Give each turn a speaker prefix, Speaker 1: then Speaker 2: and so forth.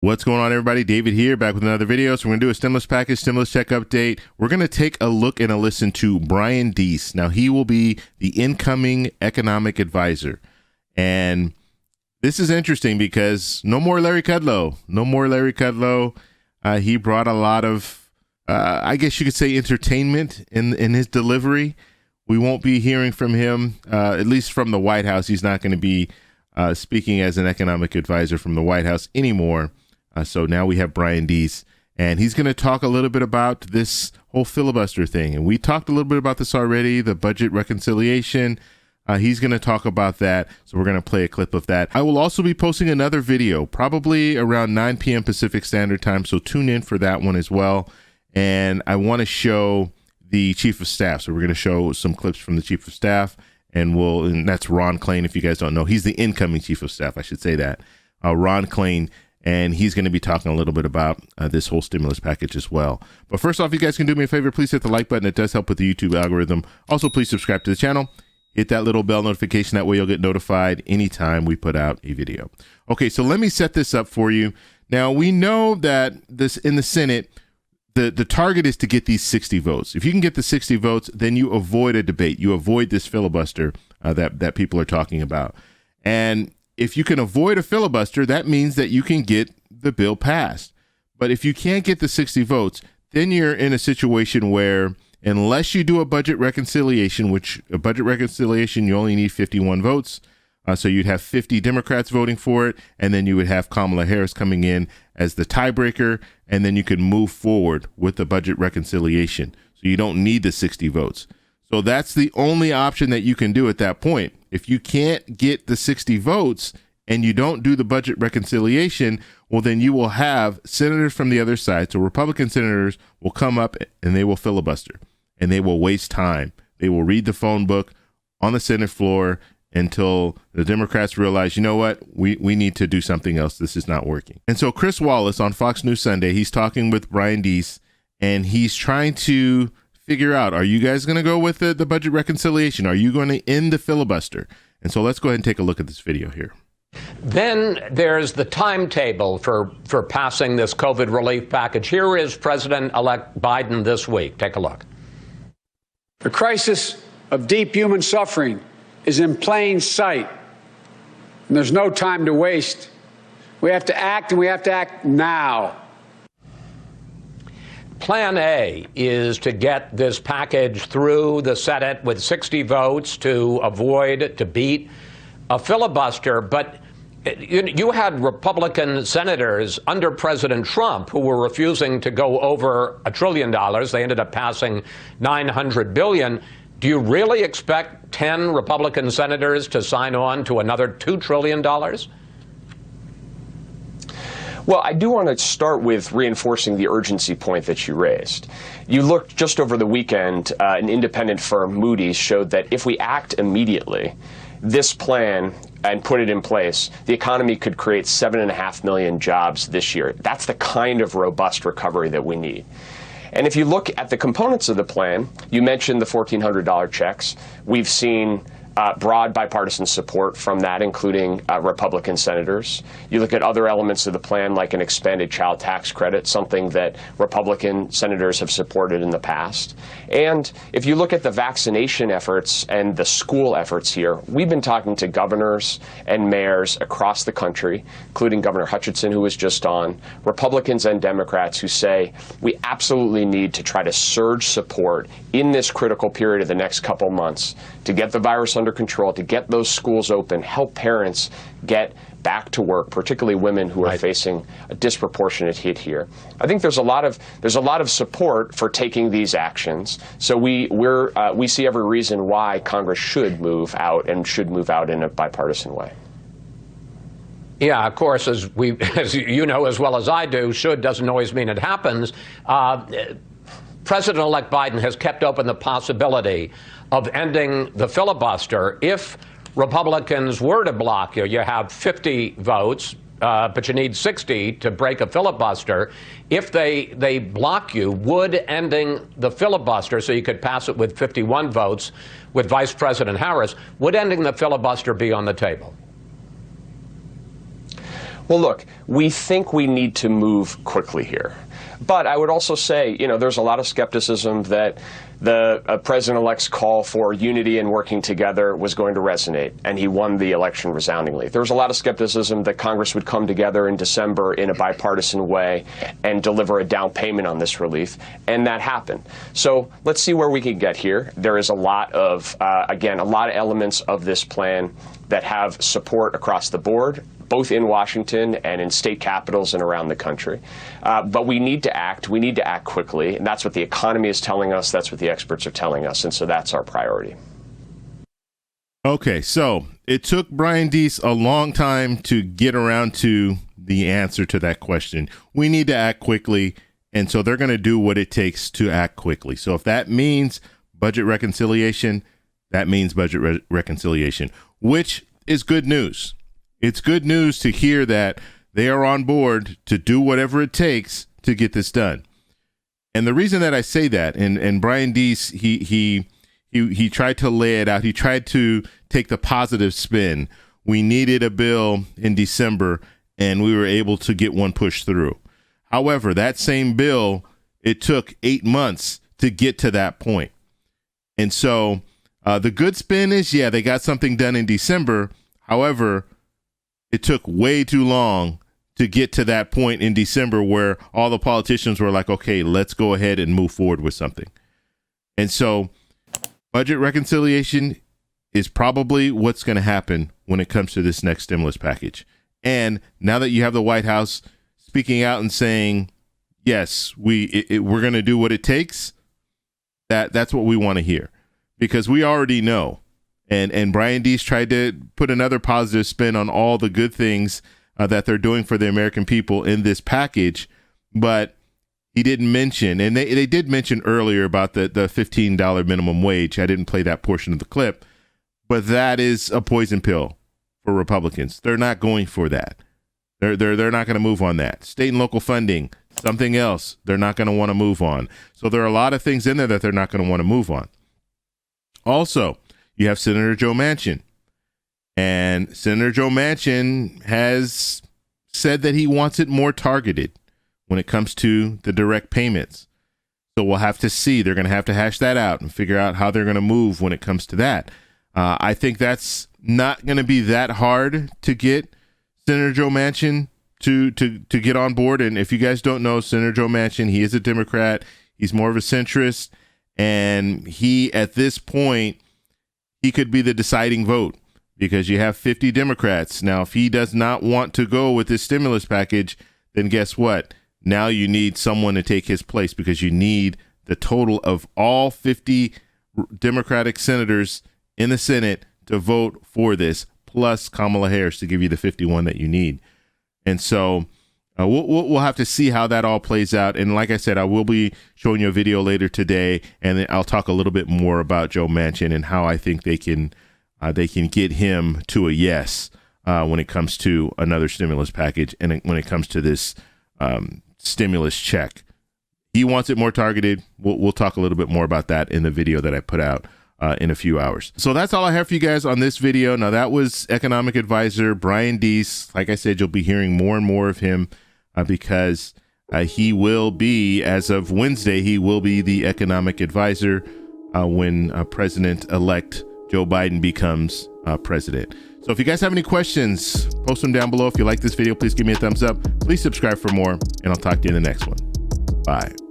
Speaker 1: What's going on, everybody? David here, back with another video. So we're going to do a stimulus package, stimulus check update. We're going to take a look and a listen to Brian Deese. Now, he will be the incoming economic advisor. And this is interesting because no more Larry Kudlow. No more Larry Kudlow. He brought a lot of, I guess you could say, entertainment in his delivery. We won't be hearing from him, at least from the White House. He's not going to be speaking as an economic advisor from the White House anymore. So now we have Brian Deese, and he's going to talk a little bit about this whole filibuster thing. And we talked a little bit about this already, the budget reconciliation. He's going to talk about that. So we're going to play a clip of that. I will also be posting another video, probably around 9 p.m. Pacific Standard Time. So tune in for that one as well. And I want to show the Chief of Staff. So we're going to show some clips from the Chief of Staff, and that's Ron Klain. If you guys don't know, he's the incoming Chief of Staff. I should say that. Ron Klain. And he's going to be talking a little bit about this whole stimulus package as well. But first off, you guys can do me a favor. Please hit the like button. It does help with the YouTube algorithm. Also, please subscribe to the channel. Hit that little bell notification. That way you'll get notified anytime we put out a video. Okay, so let me set this up for you. Now, we know that this in the Senate, the target is to get these 60 votes. If you can get the 60 votes, then you avoid a debate. You avoid this filibuster that people are talking about. And if you can avoid a filibuster, that means that you can get the bill passed. But if you can't get the 60 votes, then you're in a situation where unless you do a budget reconciliation, which a budget reconciliation, you only need 51 votes. So you'd have 50 Democrats voting for it, and then you would have Kamala Harris coming in as the tiebreaker, and then you could move forward with the budget reconciliation. So you don't need the 60 votes. So that's the only option that you can do at that point. If you can't get the 60 votes and you don't do the budget reconciliation, well, then you will have senators from the other side. So Republican senators will come up and they will filibuster and they will waste time. They will read the phone book on the Senate floor until the Democrats realize, you know what, we need to do something else. This is not working. And so Chris Wallace on Fox News Sunday, he's talking with Brian Deese, and he's trying to figure out, are you guys going to go with the budget reconciliation? Are you going to end the filibuster? And so let's go ahead and take a look at this video here.
Speaker 2: Then there's the timetable for passing this COVID relief package. Here is President-elect Biden this week. Take a look.
Speaker 3: The crisis of deep human suffering is in plain sight, and there's no time to waste. We have to act, and we have to act now.
Speaker 2: Plan A is to get this package through the Senate with 60 votes to beat a filibuster. But you had Republican senators under President Trump who were refusing to go over $1 trillion. They ended up passing $900 billion. Do you really expect 10 Republican senators to sign on to another $2 trillion?
Speaker 4: Well, I do want to start with reinforcing the urgency point that you raised. You looked just over the weekend, an independent firm, Moody's, showed that if we act immediately, this plan, and put it in place, the economy could create 7.5 million jobs this year. That's the kind of robust recovery that we need. And if you look at the components of the plan, you mentioned the $1,400 checks. We've seen broad bipartisan support from that, including Republican senators. You look at other elements of the plan, like an expanded child tax credit, something that Republican senators have supported in the past. And if you look at the vaccination efforts and the school efforts here, we've been talking to governors and mayors across the country, including Governor Hutchinson, who was just on, Republicans and Democrats who say we absolutely need to try to surge support in this critical period of the next couple months to get the virus under control, to get those schools open, help parents get back to work, particularly women who are facing a disproportionate hit here. I think there's a lot of support for taking these actions. So we see every reason why Congress should move out, and should move out in a bipartisan way.
Speaker 2: Yeah, of course, as you know as well as I do, should doesn't always mean it happens. President-elect Biden has kept open the possibility of ending the filibuster if Republicans were to block you. You have 50 votes, but you need 60 to break a filibuster. If they block you, would ending the filibuster, so you could pass it with 51 votes with Vice President Harris, would ending the filibuster be on the table?
Speaker 4: Well, look, we think we need to move quickly here. But I would also say, there's a lot of skepticism that the president-elect's call for unity and working together was going to resonate, and he won the election resoundingly. There was a lot of skepticism that Congress would come together in December in a bipartisan way and deliver a down payment on this relief, and that happened. So let's see where we can get here. There is a lot of, again, a lot of elements of this plan that have support across the board, both in Washington and in state capitals and around the country. But we need to act. We need to act quickly. And that's what the economy is telling us. That's what the experts are telling us. And so that's our priority.
Speaker 1: Okay, so it took Brian Deese a long time to get around to the answer to that question. We need to act quickly. And so they're going to do what it takes to act quickly. So if that means budget reconciliation, that means budget reconciliation, which is good news. It's good news to hear that they are on board to do whatever it takes to get this done. And the reason that I say that, and Brian Deese, he tried to lay it out. He tried to take the positive spin. We needed a bill in December, and we were able to get one pushed through. However, that same bill, it took 8 months to get to that point. And so the good spin is, yeah, they got something done in December. However, it took way too long to get to that point in December where all the politicians were like, okay, let's go ahead and move forward with something. And so budget reconciliation is probably what's going to happen when it comes to this next stimulus package. And now that you have the White House speaking out and saying, yes, we're going to do what it takes, that's what we want to hear, because we already know. And Brian Deese tried to put another positive spin on all the good things that they're doing for the American people in this package, but he didn't mention, and they did mention earlier about the $15 minimum wage. I didn't play that portion of the clip, but that is a poison pill for Republicans. They're not going for that. They're not going to move on that. State and local funding, something else they're not going to want to move on. So there are a lot of things in there that they're not going to want to move on. Also, you have Senator Joe Manchin, and Senator Joe Manchin has said that he wants it more targeted when it comes to the direct payments. So we'll have to see. They're going to have to hash that out and figure out how they're going to move when it comes to that. I think that's not going to be that hard to get Senator Joe Manchin to get on board. And if you guys don't know, Senator Joe Manchin, he is a Democrat. He's more of a centrist, and he, at this point, he could be the deciding vote because you have 50 Democrats. Now, if he does not want to go with this stimulus package, then guess what? Now you need someone to take his place because you need the total of all 50 Democratic senators in the Senate to vote for this, plus Kamala Harris to give you the 51 that you need. And so we'll have to see how that all plays out. And like I said, I will be showing you a video later today, and then I'll talk a little bit more about Joe Manchin and how I think they can get him to a yes when it comes to another stimulus package and when it comes to this stimulus check. He wants it more targeted. We'll talk a little bit more about that in the video that I put out in a few hours. So that's all I have for you guys on this video. Now, that was economic advisor Brian Deese. Like I said, you'll be hearing more and more of him because he will be, as of Wednesday, he will be the economic advisor when President-elect Joe Biden becomes president. So if you guys have any questions, post them down below. If you like this video, please give me a thumbs up. Please subscribe for more, and I'll talk to you in the next one. Bye.